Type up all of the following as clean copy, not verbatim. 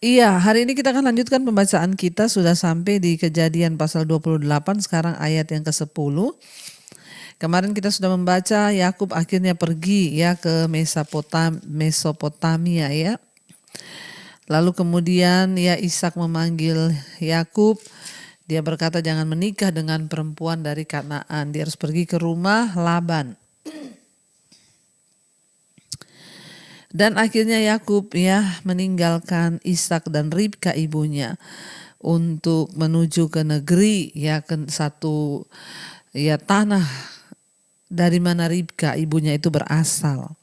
Iya, hari ini kita akan lanjutkan pembacaan kita, sudah sampai di Kejadian pasal 28, sekarang ayat yang ke-10. Kemarin kita sudah membaca Yakub akhirnya pergi ya ke Mesopotamia ya. Lalu kemudian ya Ishak memanggil Yakub. Dia berkata jangan menikah dengan perempuan dari Kanaan. Dia harus pergi ke rumah Laban. Dan akhirnya Yakub ya meninggalkan Ishak dan Ribka ibunya untuk menuju ke negeri ya, ke satu ya tanah dari mana Ribka ibunya itu berasal.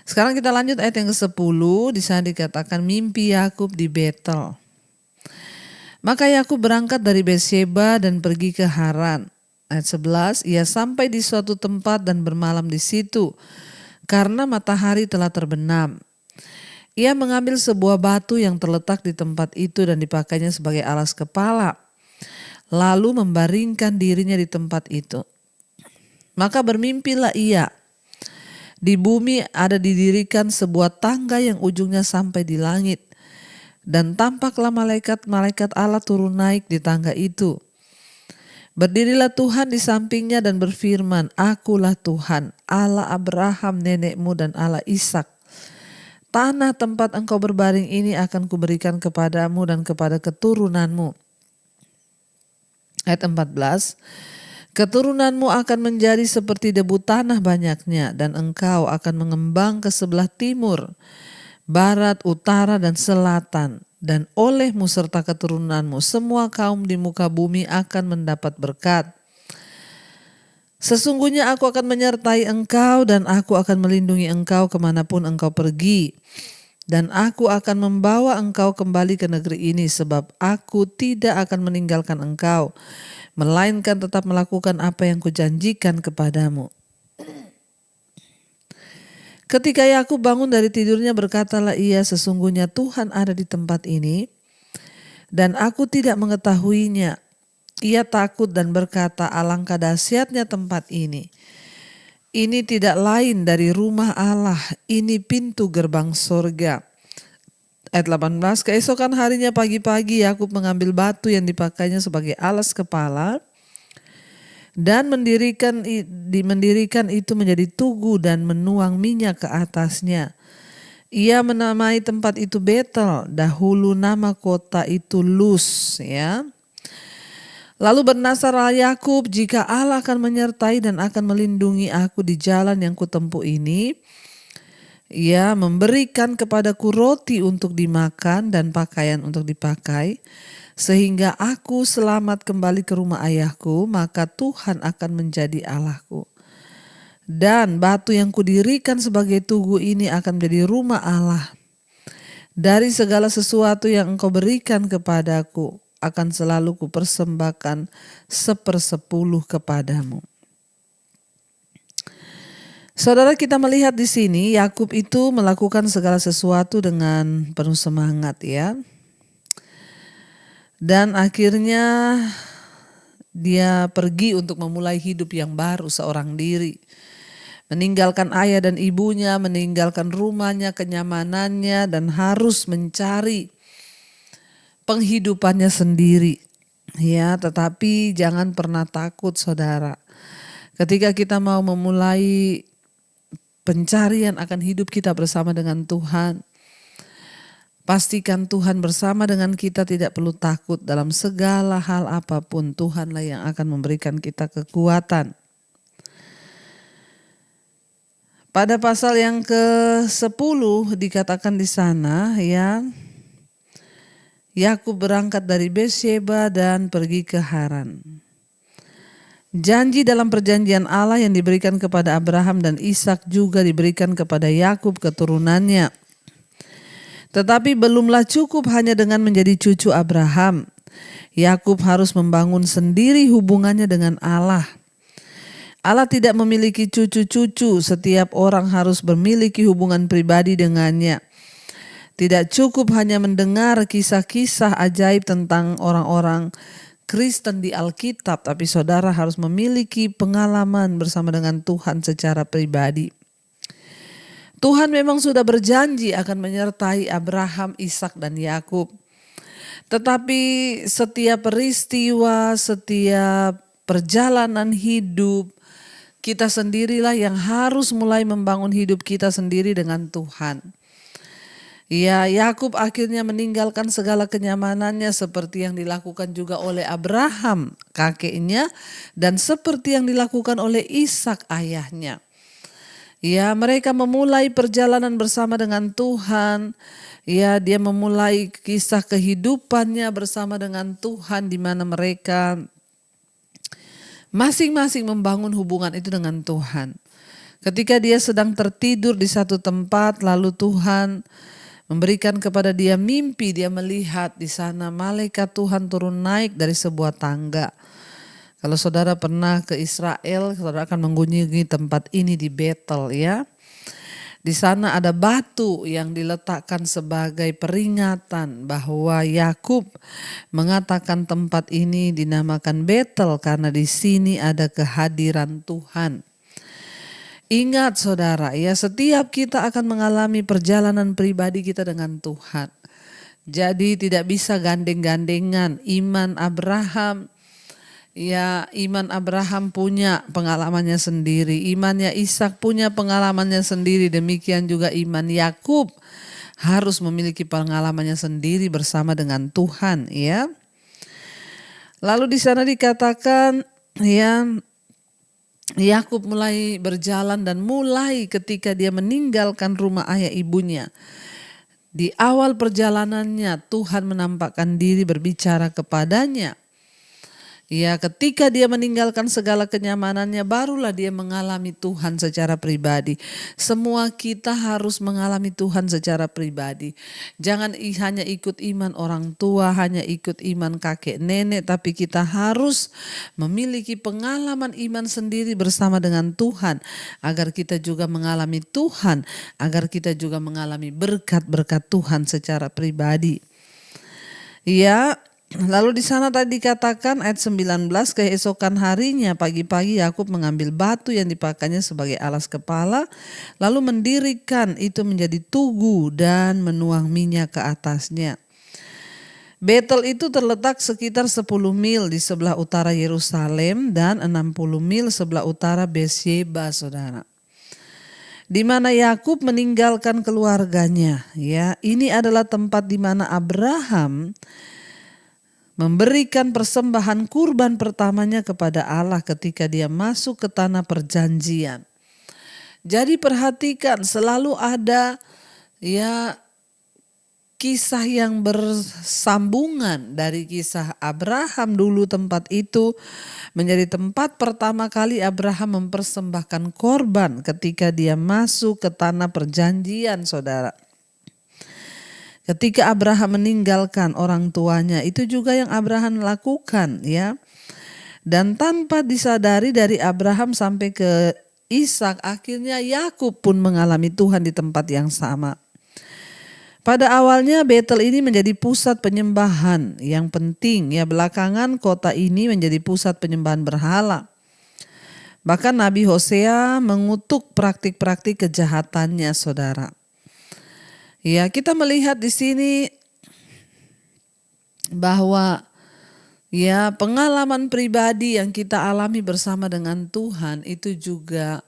Sekarang kita lanjut ayat yang ke-10, di sana dikatakan mimpi Yakub di Betel. Maka Yakub berangkat dari Beersheba dan pergi ke Haran. Ayat 11, ia sampai di suatu tempat dan bermalam di situ karena matahari telah terbenam. Ia mengambil sebuah batu yang terletak di tempat itu dan dipakainya sebagai alas kepala, lalu membaringkan dirinya di tempat itu. Maka bermimpilah ia. Di bumi ada didirikan sebuah tangga yang ujungnya sampai di langit. Dan tampaklah malaikat-malaikat Allah turun naik di tangga itu. Berdirilah Tuhan di sampingnya dan berfirman, Akulah Tuhan, Allah Abraham nenekmu dan Allah Ishak. Tanah tempat engkau berbaring ini akan kuberikan kepadamu dan kepada keturunanmu. Ayat 14. Keturunanmu akan menjadi seperti debu tanah banyaknya, dan engkau akan mengembang ke sebelah timur, barat, utara, dan selatan. Dan olehmu serta keturunanmu semua kaum di muka bumi akan mendapat berkat. Sesungguhnya aku akan menyertai engkau dan aku akan melindungi engkau kemanapun engkau pergi. Dan aku akan membawa engkau kembali ke negeri ini sebab aku tidak akan meninggalkan engkau, melainkan tetap melakukan apa yang kujanjikan kepadamu. Ketika Yakub bangun dari tidurnya berkatalah ia, sesungguhnya Tuhan ada di tempat ini dan aku tidak mengetahuinya. Ia takut dan berkata, alangkah dahsyatnya tempat ini. Ini tidak lain dari rumah Allah, ini pintu gerbang surga. Ayat 18, keesokan harinya pagi-pagi Yakub mengambil batu yang dipakainya sebagai alas kepala dan mendirikan itu menjadi tugu dan menuang minyak ke atasnya. Ia menamai tempat itu Betel, dahulu nama kota itu Luz ya. Lalu bernasarlah Yakub, jika Allah akan menyertai dan akan melindungi aku di jalan yang kutempuh ini, ia memberikan kepadaku roti untuk dimakan dan pakaian untuk dipakai, sehingga aku selamat kembali ke rumah ayahku, maka Tuhan akan menjadi Allahku. Dan batu yang kudirikan sebagai tugu ini akan menjadi rumah Allah. Dari segala sesuatu yang engkau berikan kepadaku, akan selalu kupersembahkan 1/10 kepadamu. Saudara, kita melihat di sini Yakub itu melakukan segala sesuatu dengan penuh semangat ya. Dan akhirnya dia pergi untuk memulai hidup yang baru seorang diri. Meninggalkan ayah dan ibunya, meninggalkan rumahnya, kenyamanannya, dan harus mencari penghidupannya sendiri. Ya, tetapi jangan pernah takut saudara. Ketika kita mau memulai pencarian akan hidup kita bersama dengan Tuhan, pastikan Tuhan bersama dengan kita, tidak perlu takut dalam segala hal apapun. Tuhanlah yang akan memberikan kita kekuatan. Pada pasal yang ke-10 dikatakan di sana ya, Yakub berangkat dari Beersheba dan pergi ke Haran. Janji dalam perjanjian Allah yang diberikan kepada Abraham dan Ishak juga diberikan kepada Yakub keturunannya. Tetapi belumlah cukup hanya dengan menjadi cucu Abraham. Yakub harus membangun sendiri hubungannya dengan Allah. Allah tidak memiliki cucu-cucu, setiap orang harus memiliki hubungan pribadi dengannya. Tidak cukup hanya mendengar kisah-kisah ajaib tentang orang-orang Kristen di Alkitab, tapi saudara harus memiliki pengalaman bersama dengan Tuhan secara pribadi. Tuhan memang sudah berjanji akan menyertai Abraham, Ishak dan Yakub. Tetapi setiap peristiwa, setiap perjalanan hidup, kita sendirilah yang harus mulai membangun hidup kita sendiri dengan Tuhan. Ya, Yakub akhirnya meninggalkan segala kenyamanannya seperti yang dilakukan juga oleh Abraham, kakeknya, dan seperti yang dilakukan oleh Ishak, ayahnya. Ya, mereka memulai perjalanan bersama dengan Tuhan. Ya, dia memulai kisah kehidupannya bersama dengan Tuhan, di mana mereka masing-masing membangun hubungan itu dengan Tuhan. Ketika dia sedang tertidur di satu tempat, lalu Tuhan memberikan kepada dia mimpi. Dia melihat di sana malaikat Tuhan turun naik dari sebuah tangga. Kalau saudara pernah ke Israel, saudara akan mengunjungi tempat ini di Betel, ya. Di sana ada batu yang diletakkan sebagai peringatan bahwa Yakub mengatakan tempat ini dinamakan Betel karena di sini ada kehadiran Tuhan. Ingat saudara, ya, setiap kita akan mengalami perjalanan pribadi kita dengan Tuhan. Jadi tidak bisa gandeng-gandengan iman Abraham. Ya, iman Abraham punya pengalamannya sendiri, imannya Ishak punya pengalamannya sendiri, demikian juga iman Yakub harus memiliki pengalamannya sendiri bersama dengan Tuhan, ya. Lalu di sana dikatakan, ya, Yakub mulai berjalan dan mulai ketika dia meninggalkan rumah ayah ibunya. Di awal perjalanannya Tuhan menampakkan diri berbicara kepadanya. Ya, ketika dia meninggalkan segala kenyamanannya, barulah dia mengalami Tuhan secara pribadi. Semua kita harus mengalami Tuhan secara pribadi. Jangan hanya ikut iman orang tua, hanya ikut iman kakek nenek, tapi kita harus memiliki pengalaman iman sendiri bersama dengan Tuhan, agar kita juga mengalami Tuhan, agar kita juga mengalami berkat-berkat Tuhan secara pribadi. Ya. Lalu di sana tadi dikatakan ayat 19, keesokan harinya pagi-pagi Yakub mengambil batu yang dipakainya sebagai alas kepala, lalu mendirikan itu menjadi tugu dan menuang minyak ke atasnya. Betel itu terletak sekitar 10 mil di sebelah utara Yerusalem dan 60 mil sebelah utara Beersheba, saudara. Di mana Yakub meninggalkan keluarganya, ya. Ini adalah tempat di mana Abraham memberikan persembahan kurban pertamanya kepada Allah ketika dia masuk ke tanah perjanjian. Jadi perhatikan, selalu ada, ya, kisah yang bersambungan dari kisah Abraham dulu. Tempat itu menjadi tempat pertama kali Abraham mempersembahkan korban ketika dia masuk ke tanah perjanjian, saudara. Ketika Abraham meninggalkan orang tuanya, itu juga yang Abraham lakukan, ya. Dan tanpa disadari dari Abraham sampai ke Ishak, akhirnya Yakub pun mengalami Tuhan di tempat yang sama. Pada awalnya Betel ini menjadi pusat penyembahan yang penting, ya. Belakangan kota ini menjadi pusat penyembahan berhala. Bahkan Nabi Hosea mengutuk praktik-praktik kejahatannya, saudara. Ya, kita melihat di sini bahwa, ya, pengalaman pribadi yang kita alami bersama dengan Tuhan itu juga,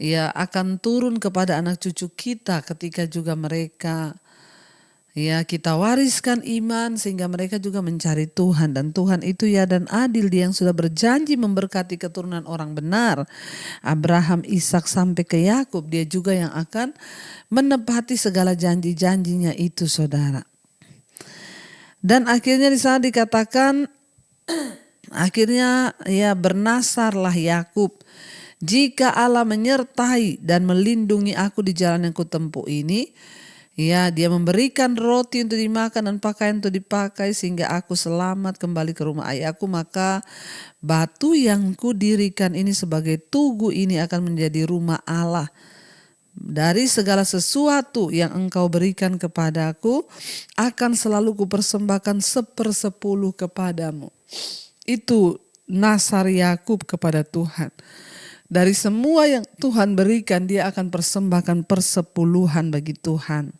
ya, akan turun kepada anak cucu kita ketika juga mereka, ya, kita wariskan iman sehingga mereka juga mencari Tuhan. Dan Tuhan itu, ya, dan adil, Dia yang sudah berjanji memberkati keturunan orang benar, Abraham, Ishak sampai ke Yakub. Dia juga yang akan menepati segala janji-janjinya itu, saudara. Dan akhirnya di sana dikatakan, akhirnya, ya, bernasarlah Yakub, jika Allah menyertai dan melindungi aku di jalan yang kutempuh ini, ya, Dia memberikan roti untuk dimakan dan pakaian untuk dipakai sehingga aku selamat kembali ke rumah ayahku, maka batu yang kudirikan ini sebagai tugu ini akan menjadi rumah Allah. Dari segala sesuatu yang engkau berikan kepadaku akan selalu kupersembahkan 1/10 kepadamu. Itu nasar Yakub kepada Tuhan. Dari semua yang Tuhan berikan, dia akan persembahkan persepuluhan bagi Tuhan.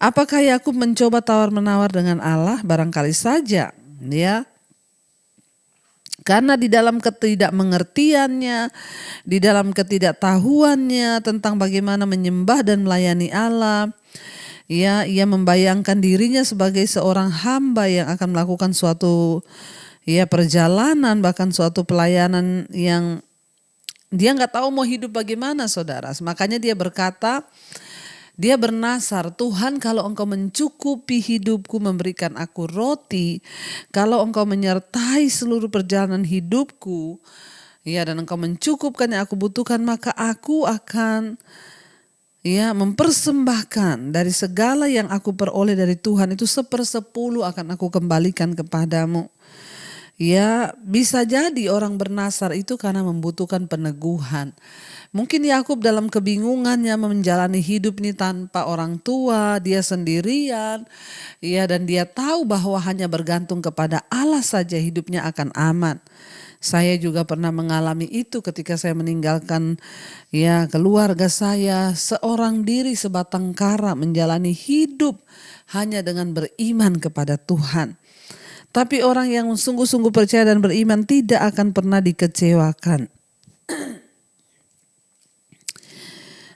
Apakah Yakub mencoba tawar-menawar dengan Allah? Barangkali saja, ya. Karena di dalam ketidakmengertiannya, di dalam ketidaktahuannya tentang bagaimana menyembah dan melayani Allah, ya, ia membayangkan dirinya sebagai seorang hamba yang akan melakukan suatu perjalanan, bahkan suatu pelayanan yang dia nggak tahu mau hidup bagaimana, saudara. Makanya dia berkata, dia bernasar, Tuhan kalau engkau mencukupi hidupku, memberikan aku roti, kalau engkau menyertai seluruh perjalanan hidupku, dan engkau mencukupkan yang aku butuhkan, maka aku akan mempersembahkan dari segala yang aku peroleh dari Tuhan, itu 1/10 akan aku kembalikan kepadamu. Ya, bisa jadi orang bernasar itu karena membutuhkan peneguhan. Mungkin Yakub dalam kebingungannya menjalani hidup ini tanpa orang tua, dia sendirian, dan dia tahu bahwa hanya bergantung kepada Allah saja hidupnya akan aman. Saya juga pernah mengalami itu ketika saya meninggalkan keluarga saya, seorang diri sebatang kara menjalani hidup hanya dengan beriman kepada Tuhan. Tapi orang yang sungguh-sungguh percaya dan beriman tidak akan pernah dikecewakan.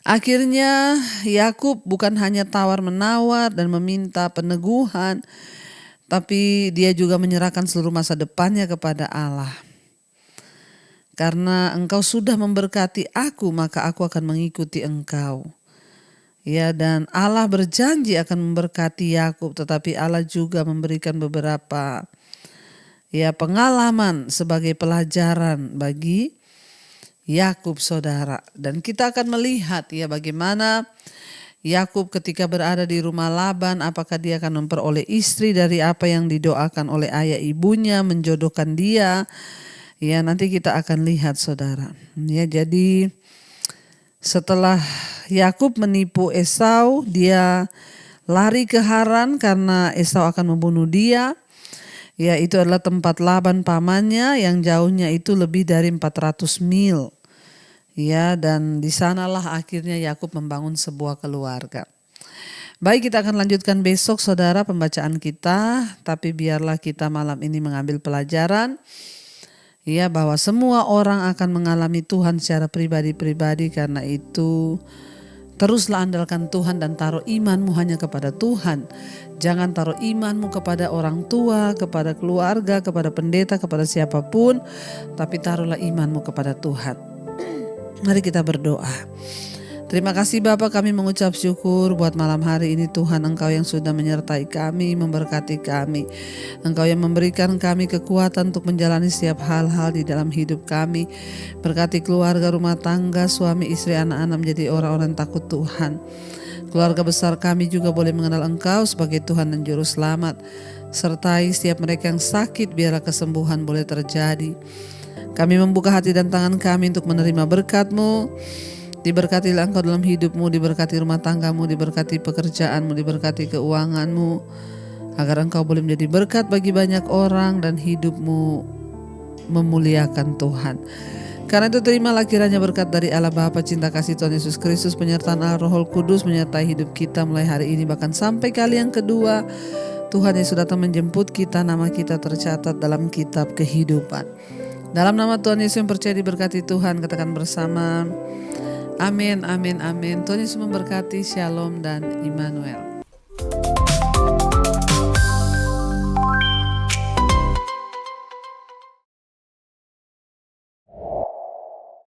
Akhirnya Yakub bukan hanya tawar-menawar dan meminta peneguhan, tapi dia juga menyerahkan seluruh masa depannya kepada Allah. Karena engkau sudah memberkati aku, maka aku akan mengikuti engkau. Dan Allah berjanji akan memberkati Yakub, tetapi Allah juga memberikan beberapa pengalaman sebagai pelajaran bagi Yakub, saudara. Dan kita akan melihat bagaimana Yakub ketika berada di rumah Laban, apakah dia akan memperoleh istri dari apa yang didoakan oleh ayah ibunya, menjodohkan dia. Nanti kita akan lihat, saudara. Jadi setelah Yakub menipu Esau, dia lari ke Haran karena Esau akan membunuh dia. Itu adalah tempat Laban pamannya yang jauhnya itu lebih dari 400 mil. Dan di sanalah akhirnya Yakub membangun sebuah keluarga. Baik, kita akan lanjutkan besok, saudara, pembacaan kita. Tapi biarlah kita malam ini mengambil pelajaran, bahwa semua orang akan mengalami Tuhan secara pribadi-pribadi. Karena itu teruslah andalkan Tuhan dan taruh imanmu hanya kepada Tuhan. Jangan taruh imanmu kepada orang tua, kepada keluarga, kepada pendeta, kepada siapapun. Tapi taruhlah imanmu kepada Tuhan. Mari kita berdoa. Terima kasih Bapa, kami mengucap syukur buat malam hari ini Tuhan, Engkau yang sudah menyertai kami, memberkati kami. Engkau yang memberikan kami kekuatan untuk menjalani setiap hal-hal di dalam hidup kami. Berkati keluarga, rumah tangga, suami, istri, anak-anak menjadi orang-orang takut Tuhan. Keluarga besar kami juga boleh mengenal Engkau sebagai Tuhan dan Juru Selamat. Sertai setiap mereka yang sakit, biarlah kesembuhan boleh terjadi. Kami membuka hati dan tangan kami untuk menerima berkat-Mu. Diberkatilah Engkau dalam hidup-Mu, diberkati rumah tangga-Mu, diberkati pekerjaan-Mu, diberkati keuangan-Mu. Agar Engkau boleh menjadi berkat bagi banyak orang dan hidup-Mu memuliakan Tuhan. Karena itu terimalah kiranya berkat dari Allah Bapa, cinta kasih Tuhan Yesus Kristus, penyertaan Allah Roh Kudus menyertai hidup kita mulai hari ini bahkan sampai kali yang kedua. Tuhan Yesus datang menjemput kita, nama kita tercatat dalam kitab kehidupan. Dalam nama Tuhan Yesus yang percaya diberkati Tuhan, katakan bersama, amin, amin, amin. Tuhan Yesus memberkati, shalom dan Immanuel.